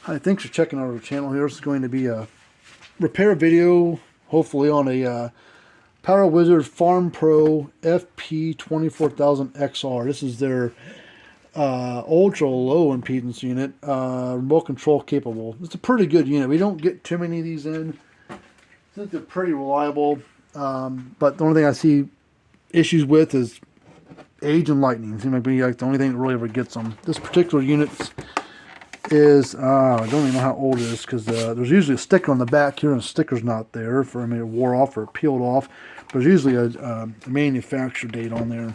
Hi, thanks for checking out our channel here. This is going to be a repair video, hopefully on a Power Wizard Farm Pro FP24000XR. This is their ultra low impedance unit, remote control capable. It's a pretty good unit. We don't get too many of these in. I think they're pretty reliable, but the only thing I see issues with is age and lightning. Seems like the only thing that really ever gets them. This particular unit is I don't even know how old it is, because there's usually a sticker on the back here and the sticker's not there for, I mean, it wore off or peeled off. There's usually a manufacture date on there.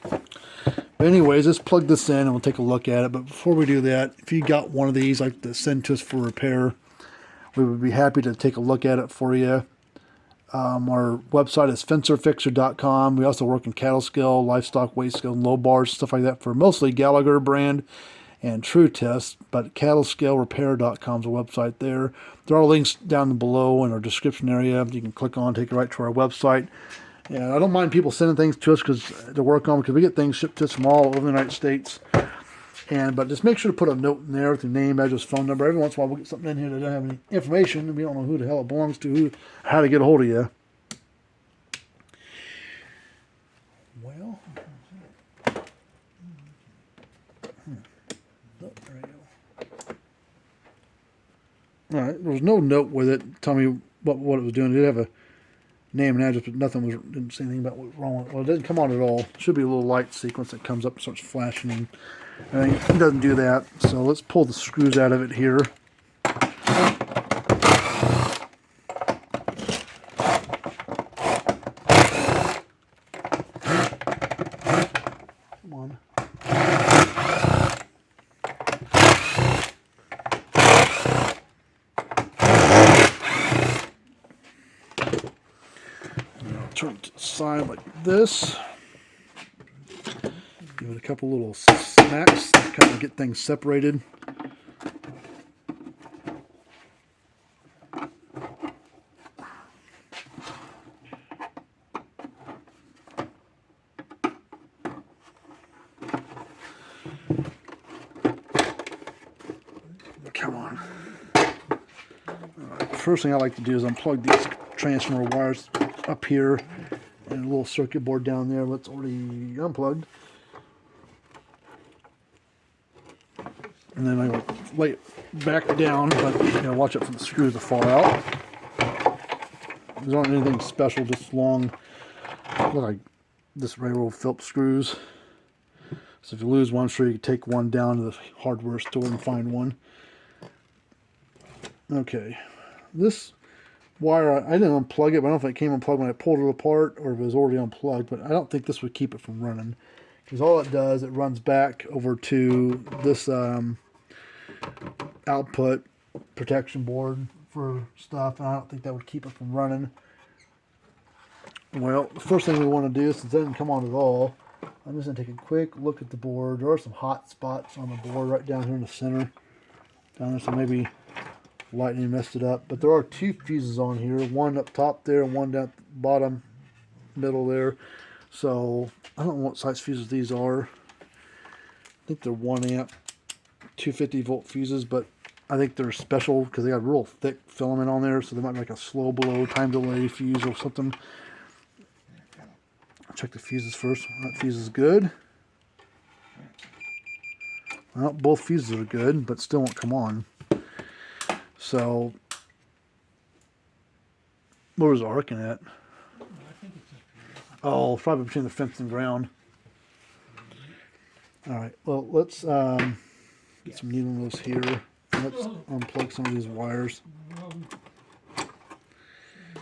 But anyways, let's plug this in and we'll take a look at it. But before we do that, if you got one of these like to send to us for repair, we would be happy to take a look at it for you. Our website is fencerfixer.com. We also work in cattle scale, livestock weight scale, low bars, stuff like that for mostly Gallagher brand and True Test, but cattlescalerepair.com is a website there. There are links down below in our description area. You can click on, take it right to our website. And I don't mind people sending things to us to work on, because we get things shipped to us from all over the United States. But just make sure to put a note in there with your name, address, phone number. Every once in a while we'll get something in here that doesn't have any information, and we don't know who the hell it belongs to, how to get a hold of you. Well, oh, there you go. All right, there was no note with it telling me what it was doing. It did have a name and address, but didn't say anything about what was wrong with it. Well, it didn't come on at all. It should be a little light sequence that comes up and starts flashing, and it doesn't do that. So let's pull the screws out of it here. Come on. Turn it to the side like this. Give it a couple little smacks to kind of get things separated. Come on. Alright, first thing I like to do is unplug these transformer wires up here and a little circuit board down there that's already unplugged. And then I will lay it back down, but watch it for the screws to fall out. These aren't anything special, just long, look like this railroad Phillips screws. So if you lose one, I'm sure you can take one down to the hardware store and find one. Okay, this wire, I didn't unplug it, but I don't know if it came unplugged when I pulled it apart or if it was already unplugged, but I don't think this would keep it from running. Because all it does, it runs back over to this output protection board for stuff, and I don't think that would keep it from running. Well, the first thing we want to do, since it doesn't come on at all, I'm just going to take a quick look at the board. There are some hot spots on the board right down here in the center. Down there, so maybe lightning messed it up. But there are two fuses on here, one up top there and one down at the bottom middle there. So I don't know what size fuses these are. I think they're 1 amp 250 volt fuses, but I think they're special because they got real thick filament on there, so they might be like a slow blow time delay fuse or something. I'll check the fuses first. That fuse is good. Well, both fuses are good, but still won't come on. So where was it arcing at? Oh, probably between the fence and ground. Alright, well, let's get some needle nose here. Let's unplug some of these wires.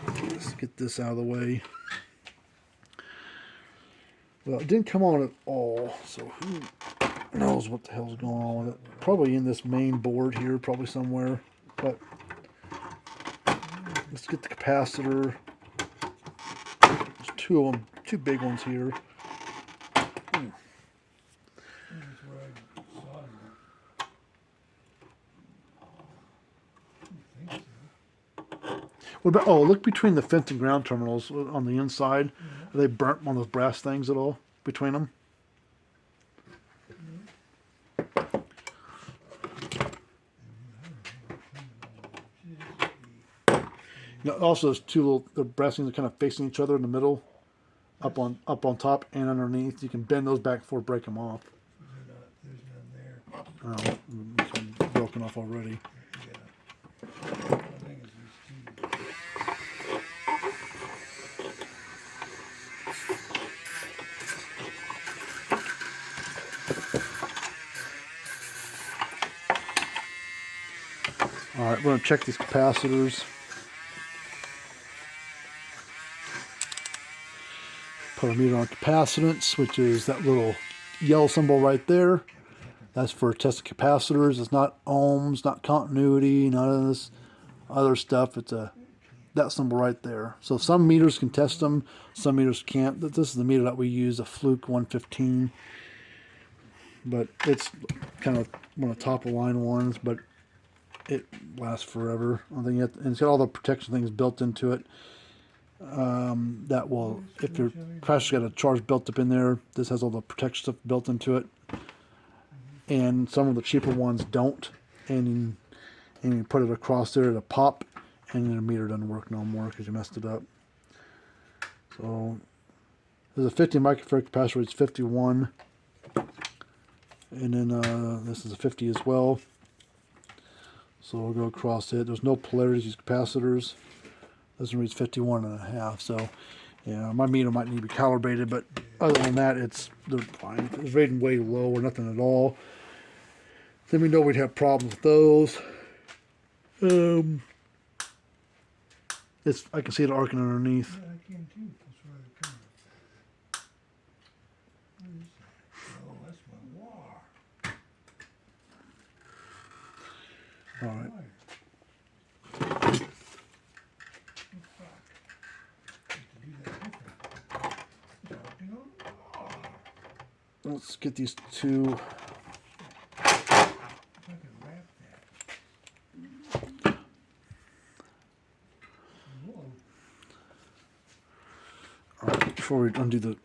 Let's get this out of the way. Well, it didn't come on at all, so who knows what the hell's going on with it. Probably in this main board here, probably somewhere. But let's get the capacitor. There's two of them, two big ones here. What about, oh, look between the fence and ground terminals on the inside. Are they burnt on those brass things at all between them? Also, there's two little the brass things are kind of facing each other in the middle, up on top and underneath. You can bend those back before break them off. There's none there. Oh, this one's broken off already. Yeah. I think it's these two. All right, we're going to check these capacitors. Put a meter on capacitance, which is that little yellow symbol right there. That's for testing capacitors. It's not ohms, not continuity, none of this other stuff. It's that symbol right there. So some meters can test them, some meters can't. This is the meter that we use, a Fluke 115. But it's kind of one of the top of the line ones, but it lasts forever. I think and it's got all the protection things built into it. That will, if your capacitor's got a charge built up in there, this has all the protection stuff built into it. And some of the cheaper ones don't. And you put it across there to pop, and then the meter doesn't work no more because you messed it up. So there's a 50 microfarad capacitor, it's 51. And then this is a 50 as well. So we'll go across it. There's no polarities, these capacitors. This one reads 51.5. So yeah, my meter might need to be calibrated, but other than that, they're fine. If it's rated way low or nothing at all, then we know we'd have problems with those. I can see it arcing underneath. Yeah, I can too. That's why I come. What is that? Oh, that's my wire. All right. Wire. Oh, fuck. I have to do that different. It's acting on the wire. Let's get these two. If I could wrap that. Whoa. All right, before we undo the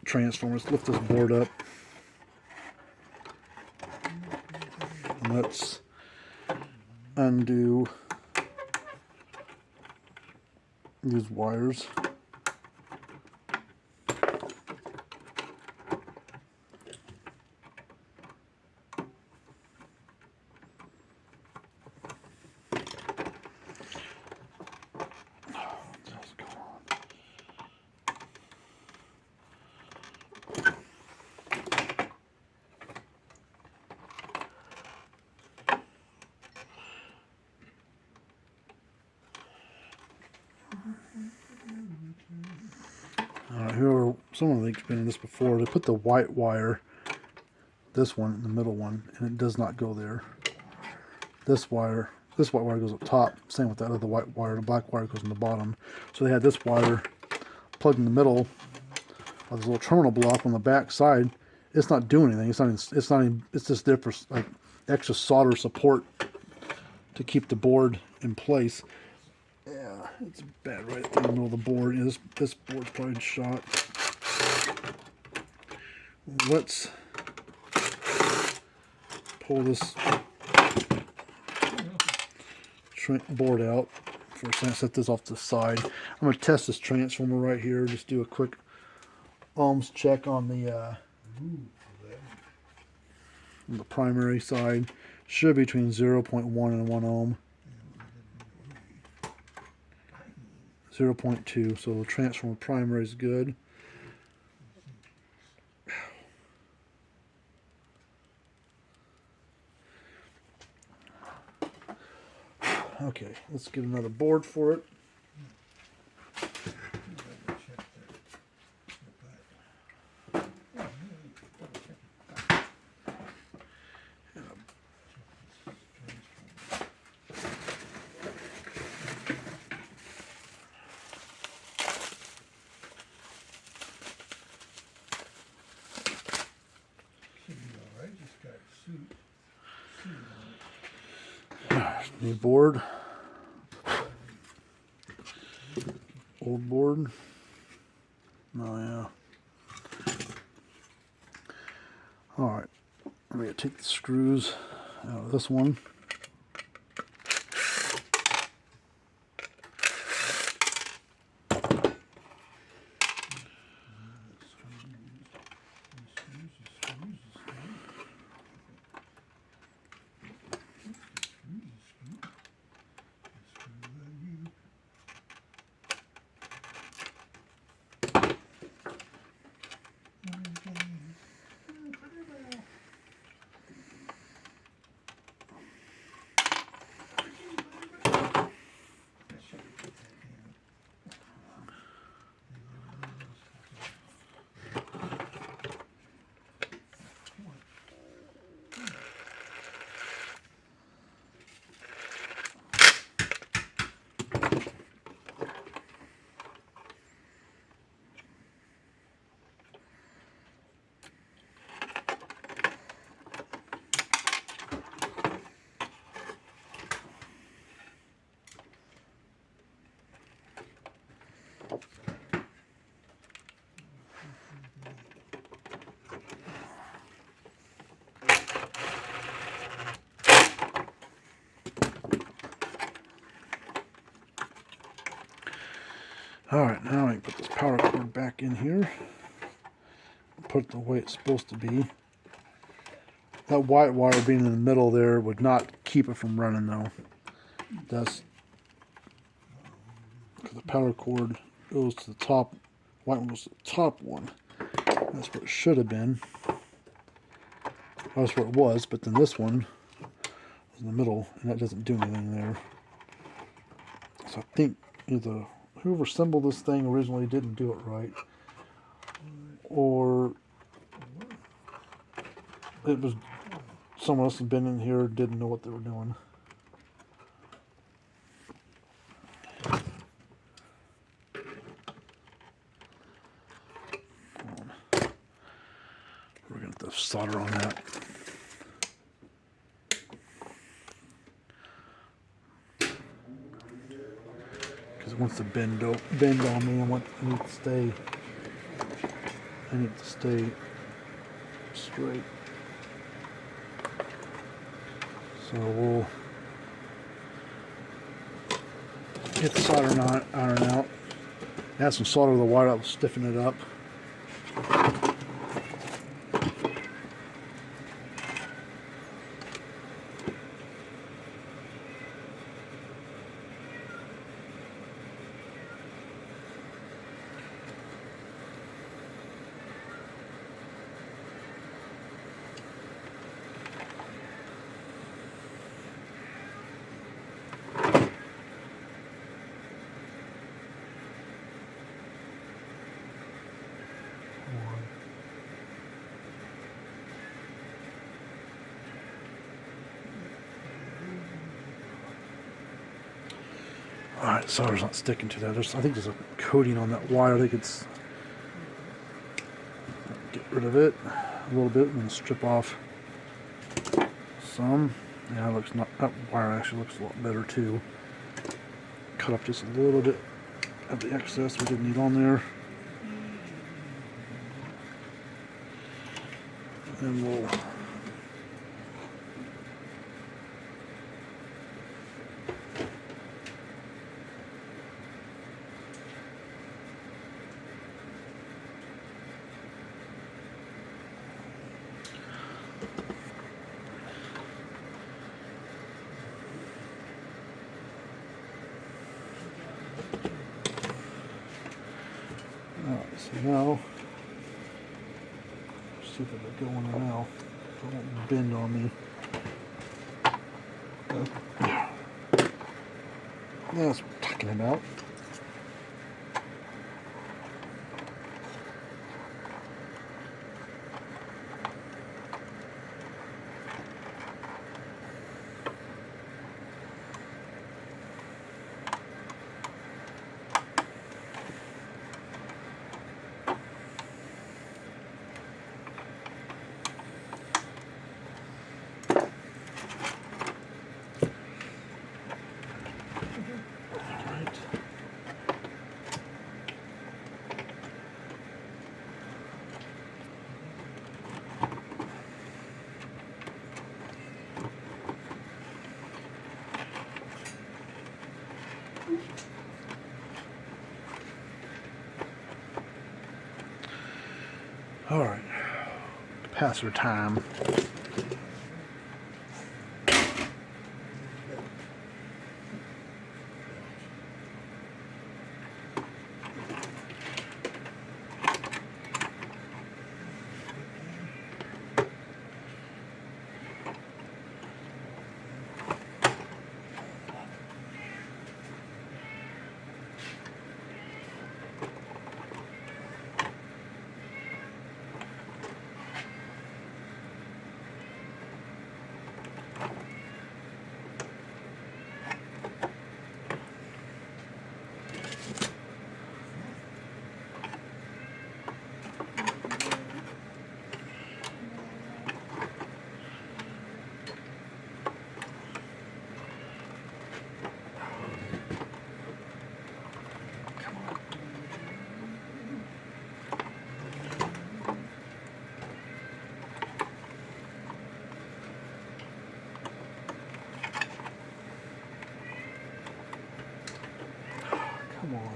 transformer, let's lift this board up. And let's undo these wires. Someone has been in this before. They put the white wire, this one, in the middle one, and it does not go there. This white wire goes up top. Same with that other white wire. The black wire goes in the bottom. So they had this wire plugged in the middle of this little terminal block on the back side. It's not doing anything. It's just there for like extra solder support to keep the board in place. Yeah, it's bad right there in the middle of the board. Yeah, this board's probably shot. Let's pull this board out for a second. Set this off to the side. I'm going to test this transformer right here. Just do a quick ohms check on the primary side. Should be between 0.1 and 1 ohm. 0.2. So the transformer primary is good. Okay, let's get another board for it. New board. Old board. Oh yeah. Alright. I'm going to take the screws out of this one. Alright, now I can put this power cord back in here. Put it the way it's supposed to be. That white wire being in the middle there would not keep it from running though. That's because the power cord goes to the top. White one goes to the top one. That's what it should have been. That's where it was, but then this one is in the middle, and that doesn't do anything there. So I think either whoever assembled this thing originally didn't do it right, or it was someone else had been in here, didn't know what they were doing. We're going to have to solder on that. Because it wants to bend on me. I need to stay straight. So we'll get the solder iron out. Add some solder with the wire that will stiffen it up. Alright, solder's not sticking to that. I think there's a coating on that wire. I think it's... Get rid of it a little bit and strip off some. Yeah, it looks not... That wire actually looks a lot better too. Cut off just a little bit of the excess we didn't need on there. And we'll... So now, see if it'll go in there now. It won't bend on me. That's what I'm talking about. Alright, capacitor time. Come on.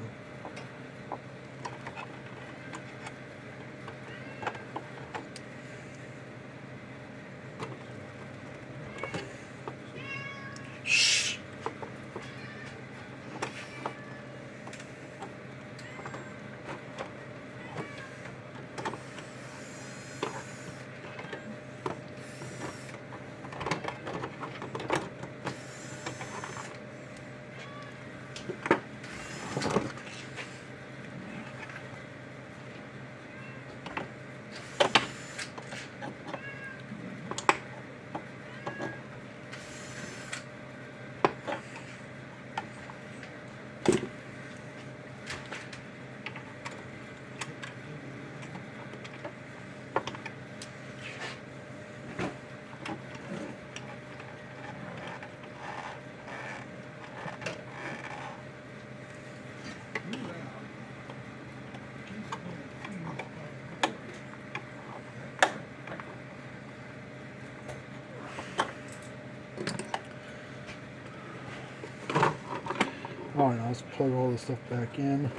Alright, now let's plug all this stuff back in.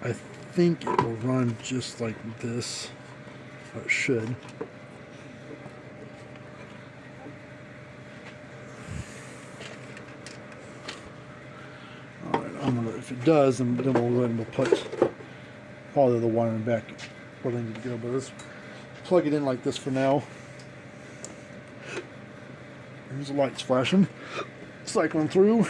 I think it will run just like this. Or it should. Alright, if it does, then we'll go ahead and we'll put all the other wiring back where they need to go. But let's plug it in like this for now. There's the lights flashing. Cycling through.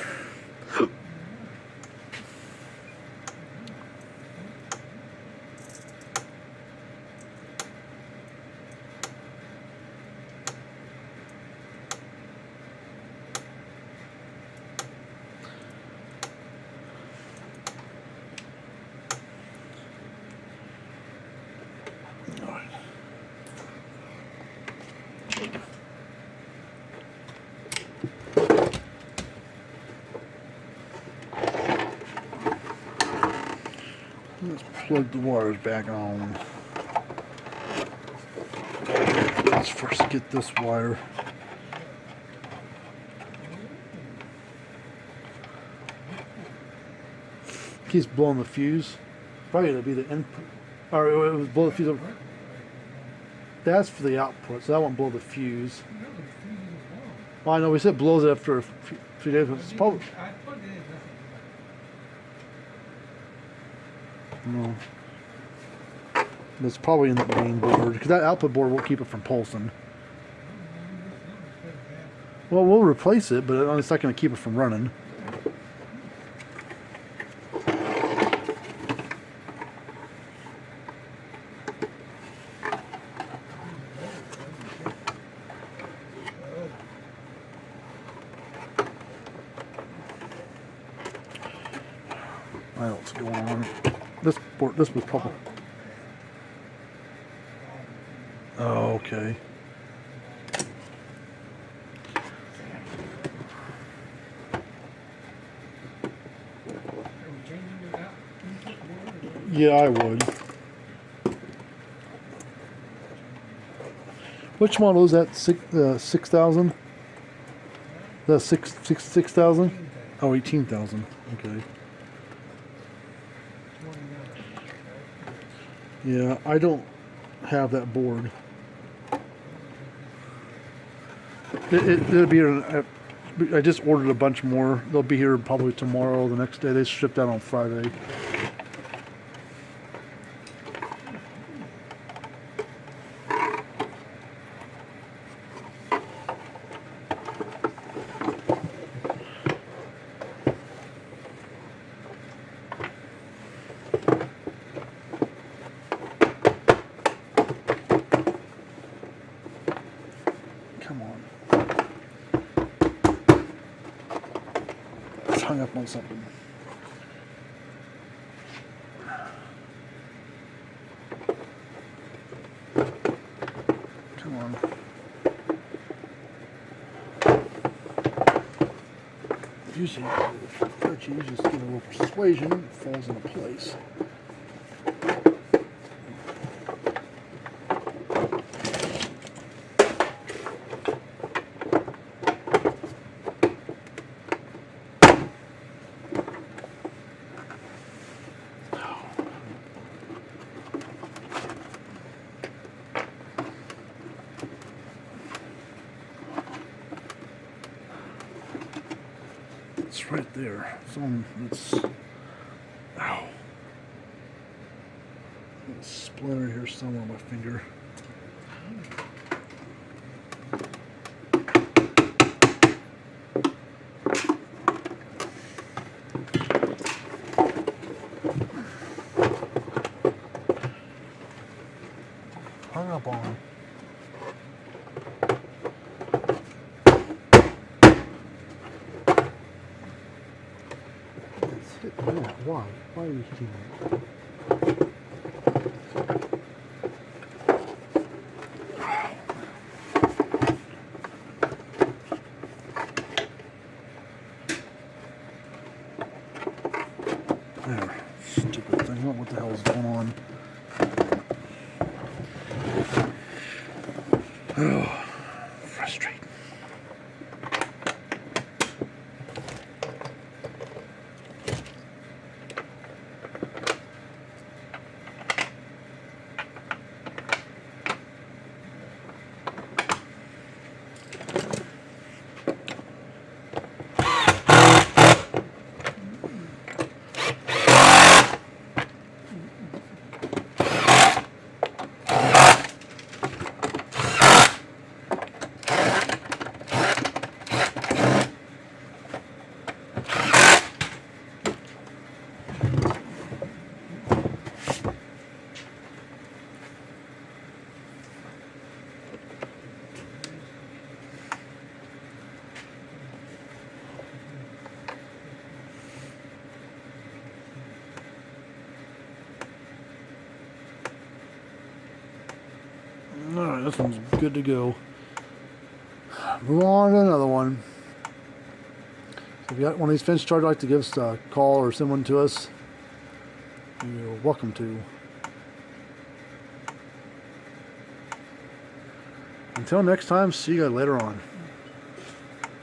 Let's plug the wires back on. Let's first get this wire. Keeps blowing the fuse. Probably it'll be the input, or it was blow the fuse. That's for the output, so that won't blow the fuse. Well, I know we said blows it after a few days, but it's probably. No. That's probably in the main board, because that output board will keep it from pulsing. Well, we'll replace it, but it's not going to keep it from running. I don't know what's going on. This board, this was probably. Oh, okay. Yeah, I would. Which model is that? 6,000? The 6,000? Oh, 18,000. Okay. Yeah, I don't have that board. It'll be. I just ordered a bunch more. They'll be here probably tomorrow. The next day they shipped out on Friday. Come on. It's hung up on something. Come on. Usually, if you just give it a little persuasion, it falls into place. It's right there. It's ow. A splinter here somewhere on my finger. Hung up on. Why? Why are you hitting me? There. Stupid thing. What the hell is going on? Oh, frustrating. Alright, this one's good to go. Move on to another one. So if you got one of these fence chargers, like to give us a call or send one to us, you're welcome to. Until next time, see you guys later on.